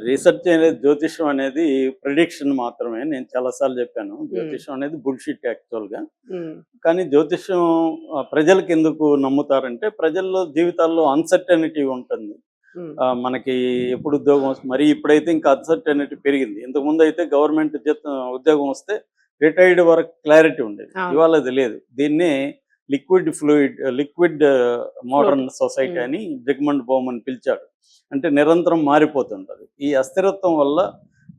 Research అనేది జ్యోతిష్యం అనేది ప్రిడిక్షన్ మాత్రమే. నేను చాలా సార్లు చెప్పాను. జ్యోతిష్యం అనేది బుల్‌షిట్ యాక్చువల్‌గా. హ్మ్. కానీ జ్యోతిష్యం ప్రజలకెందుకు నమ్ముతారంటే, ప్రజల్లో జీవితాల్లో అన్‌సర్టెనిటీ ఉంటుంది. హ్మ్. మనకి ఎప్పుడు ఉద్యోగం మరీ ఇప్పుడైతే ఇంకా అన్‌సర్టెనిటీ పెరిగింది. ఇంతకుముందయితే గవర్నమెంట్ ఉద్యోగం వస్తే రిటైర్డ్ వరకు క్లారిటీ ఉండేది. అవును. ఇవాళ అది లేదు. దీన్నే లిక్విడ్ మోడర్న్ ఫ్లోట్. సొసైటీ హ్మ్. అని జిగ్మండ్ బౌమన్ పిలిచాడు. అంటే నిరంతరం మారిపోతుంటది. ఈ అస్థిరత్వం వల్ల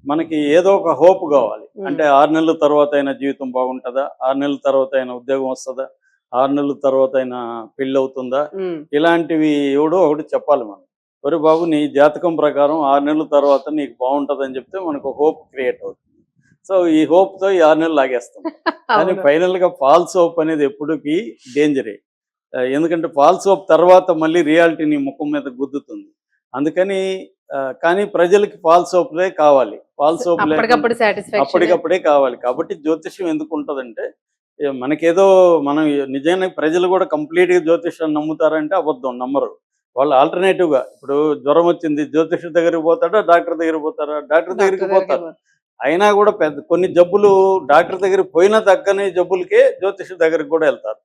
మనకి ఏదో ఒక హోప్ కావాలి. హ్మ్. అంటే 6 నెలల తర్వాత అయినా జీవితం బాగుంటుందా? 6 నెలల తర్వాత అయినా ఉద్యోగం వస్తదా? 6 నెలల తర్వాత అయినా పెళ్ళవుతుందా? హ్మ్. ఇలాంటివి ఎవడో ఒకటి చెప్పాలి మనం. ఒరేయ్ బాబు! నీ జాతకం ప్రకారం 6 నెలల తర్వాత నీకు బాగుంటదని చెప్తే మనకు హోప్ క్రియేట్ అవుతుంది. సో, ఈ హోప్‌తో ఈ 6 నెలలు లాగేస్తాం. కానీ అవును. ఫైనల్‌గా ఫాల్స్ హోప్ అనేది ఎప్పటికి డేంజరే. ఎందుకంటే ఫాల్స్ హోప్ తర్వాత మళ్ళీ రియాలిటీ నీ ముఖం మీద గుద్దుతుంది. అందుకని కానీ ప్రజలకి ఫాల్స్ హోప్‌లే కావాలి. ఫాల్స్ హోప్ లేకుండా అప్పటికప్పుడు సాటిస్ఫాక్షన్. అప్పటికప్పుడే కావాలి. కాబట్టి జ్యోతిష్యం ఎందుకుంటదంటే, మనకేదో మనం నిజంగానే ప్రజలు కూడా కంప్లీట్‌గా జ్యోతిష్యాన్ని నమ్ముతారంటే అబద్ధం. నమ్మరు. వాళ్ళు ఆల్టర్‌నేటివ్‌గా ఇప్పుడు జ్వరం వచ్చింది జ్యోతిష్యుడి దగ్గరికి పోతాడా? డాక్టర్ దగ్గరికి పోతారా? డాక్టర్ దగ్గరికి డాక్టర్ దగ్గరికే పోతారు. అయినా కూడా కొన్ని జబ్బులు డాక్టర్ దగ్గరికి పోయినా తగ్గని జబ్బులకే జ్యోతిష్యుడి దగ్గరికి కూడా వెళ్తారు.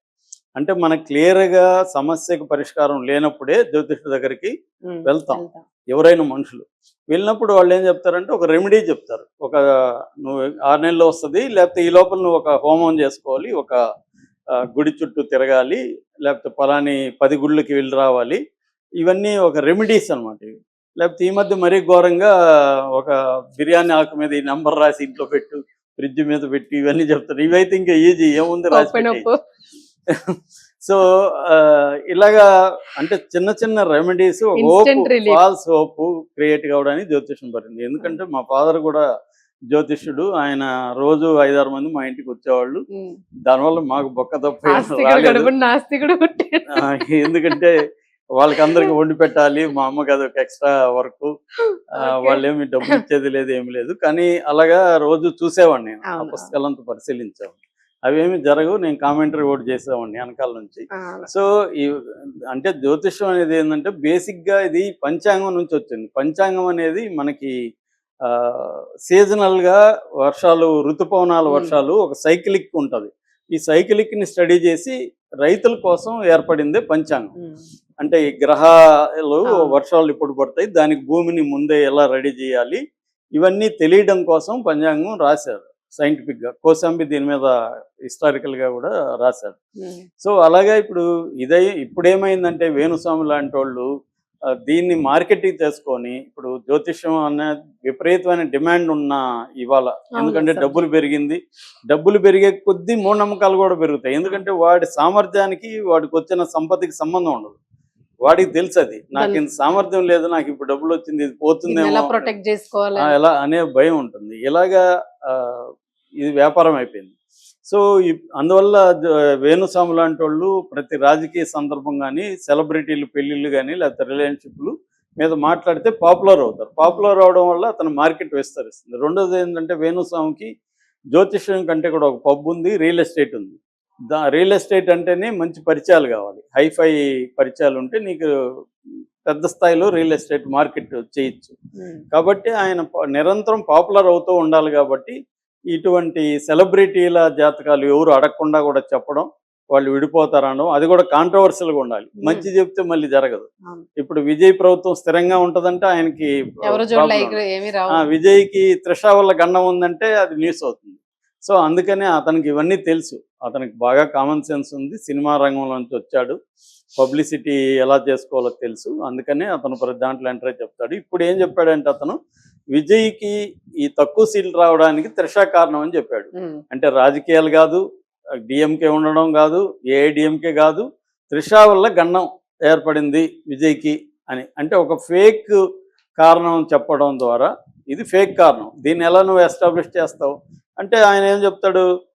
అంటే మనకు క్లియర్‌గా సమస్యకు పరిష్కారం లేనప్పుడే జ్యోతిష్యుడి దగ్గరికి హ్మ్. వెళ్తాం. వెళ్తాం. ఎవరైనా మనుషులు. వెళ్ళినప్పుడు వాళ్ళేం చెప్తారంటే ఒక రెమెడీ చెప్తారు. నువ్వు 6 నెలల్లో వస్తది. లేకపోతే ఈ లోపల నువ్వు ఒక హోమం చేసుకోవాలి. గుడి చుట్టూ తిరగాలి. లేకపోతే పలాని 10 గుళ్ళకి వెళ్లి రావాలి. ఇవన్నీ ఒక రెమెడీస్ అనమాట ఇవి. లేకపోతే ఈ మధ్య మరీ ఘోరంగా ఒక బిర్యానీ ఆకు మీద ఈ నంబర్ రాసి ఇంట్లో పెట్టు, ఫ్రిడ్జ్ మీద పెట్టు ఇవన్నీ చెప్తారు. ఇవైతే ఇంకా ఈజీ ఏముంది రాసి ఓపెన్ అప్. పెట్టేయచ్చు. సో, ఇలాగా అంటే చిన్న చిన్న remedies instant relief. Falls hope create కావడానికి జ్యోతిష్యం పడింది. ఎందుకంటే మా ఫాదర్ కూడా జ్యోతిష్యుడు. ఆయన రోజు 5, 6 మంది మా ఇంటికి వచ్చేవాళ్ళు. హ్మ్. దానివల్ల మాకు బొక్క తప్ప ఏం ఆస్తికుడు రాలేదు. కడుపున నాస్తికుడు పుట్టాడు. ఎందుకంటే వాళ్ళకందరికి వండి పెట్టాలి. మా అమ్మకి అదొక ఎక్స్‌ట్రా వర్కు. ఓకే. వాళ్ళేమి డబ్బులు ఇచ్చేది లేదు, ఏమి లేదు. కానీ అలాగా రోజు చూసేవాడిని నేను. ఆ అవును. పుస్తకాలంతా పరిశీలించేవాడిని. అవేమి జరగవు. నేను కామెంటరీ ఒకటి చేసేవాడిని ఎనకాల నుంచి. అవును. సో, ఈ అంటే జ్యోతిష్యం అనేది ఏందంటే బేసిక్‌గా ఇది పంచాంగం నుంచి వచ్చింది. పంచాంగం అనేది మనకి సీజనల్‌గా ఋతుపవనాల హ్మ్. వర్షాలు ఒక సైక్లిక్ ఉంటది. ఈ సైక్లిక్‌ని స్టడీ చేసి రైతుల కోసం ఏర్పడిందే పంచాంగం. హ్మ్. అంటే ఈ గ్రహాలు అవును. వర్షాలు ఎప్పుడు పడతాయి, దానికి భూమిని ముందే ఎలా రెడీ చేయాలి, ఇవన్నీ తెలియడం కోసం పంచాంగం రాశారు సైంటిఫిక్‌గా. కోశాంబి దీని మీద హిస్టారికల్‌గా కూడా రాశారు. హ్మ్. సో, అలాగే ఇప్పుడేమైందంటే వేణుస్వామి లాంటోళ్ళు దీన్ని మార్కెటింగ్ చేసుకొని ఇప్పుడు జ్యోతిష్యం అనే విపరీతమైన డిమాండ్ ఉన్న ఇవాళ. అవును. ఎందుకంటే డబ్బులు సబ్జెక్ట్. పెరిగింది. డబ్బులు పెరిగే కొద్దీ మూఢనమ్మకాలు కూడా పెరుగుతాయి. ఎందుకంటే వాడి సామర్థ్యానికి, వాడికొచ్చిన సంపత్తికి సంబంధం ఉండదు. వాడికి తెలుసది. దాన్ని నాకింత సామర్థ్యం లేదు. నాకిప్పుడు డబ్బులొచ్చింది. ఇది దీన్నెలా పోతుందేమో ప్రొటెక్ట్ జేసుకోవాలని. ఎలా అనే భయం ఉంటుంది. ఇలాగా ఆహ్, ఇది వ్యాపారం అయిపోయింది. సో, అందువల్ల వేణుస్వామి లాంటోళ్ళు ప్రతి రాజకీయ సందర్భం గాని, సెలబ్రిటీలు పెళ్ళిళ్ళు గాని, లేకపోతే రిలేషన్‌షిప్‌లు మీద మాట్లాడితే పాపులర్ అవుతారు. పాపులర్ అవ్వడం వల్ల అతని మార్కెట్ విస్తరిస్తుంది. రెండోదేంటంటే వేణుస్వామికి జ్యోతిష్యం కంటే కూడా ఒక పబ్బుంది. రియల్ ఎస్టేట్ ఉంది. రియల్ ఎస్టేట్ అంటేనే మంచి పరిచయాలు కావాలి. హైఫై పరిచయాలుంటే నీకు పెద్ద స్థాయిలో రియల్ ఎస్టేట్ మార్కెట్ చేయొచ్చు. హ్మ్. కాబట్టి ఆయన నిరంతరం పాపులర్ అవుతూ ఉండాలి కాబట్టి, ఇటువంటి సెలబ్రిటీల జాతకాలు ఎవరు అడగకుండా కూడా చెప్పడం, వాళ్ళు విడిపోతారనడం, అది కూడా కాంట్రోవర్షియల్‌గా ఉండాలి. హ్మ్. మంచి చెప్తే మళ్ళీ జరగదు. అవును. ఇప్పుడు విజయ్ ప్రభుత్వం స్థిరంగా ఉంటదంటే ఆయనకి ఎవరు ప్రాబ్లమ్ చూడలే ఉండదు. ఏమి రావు. విజయ్‌కి త్రిష వల్ల గండం ఉందంటే అది న్యూస్ అవుతుంది. సో, అందుకనే అతనికి ఇవన్నీ తెలుసు. అతనికి బాగా కామన్ సెన్స్ ఉంది. సినిమా రంగంలో నుంచి వచ్చాడు. పబ్లిసిటీ ఎలా చేసుకోవాలో తెలుసు. అందుకనే అతను ప్రతి దాంట్లో ఎంటర్ అయ్యి చెప్తాడు. ఇప్పుడు ఏం చెప్పాడంటే అతను, విజయ్‌కి ఈ తక్కువ సీట్లు రావడానికి త్రిష కారణం అని చెప్పాడు. హ్మ్. అంటే రాజకీయాలు గాదు, డీఎంకే ఉండడం గాదు, ఏఐడీఎంకే గాదు, త్రిష వల్ల గండం ఏర్పడింది విజయ్‌కి అని. అంటే ఒక ఫేక్ కారణం చెప్పడం ద్వారా ఇది ఫేక్ కారణం. దీన్ని ఎలా నువ్వు ఎస్టాబ్లిష్ చేస్తావు? అంటే ఆయన ఏం చెప్తాడు?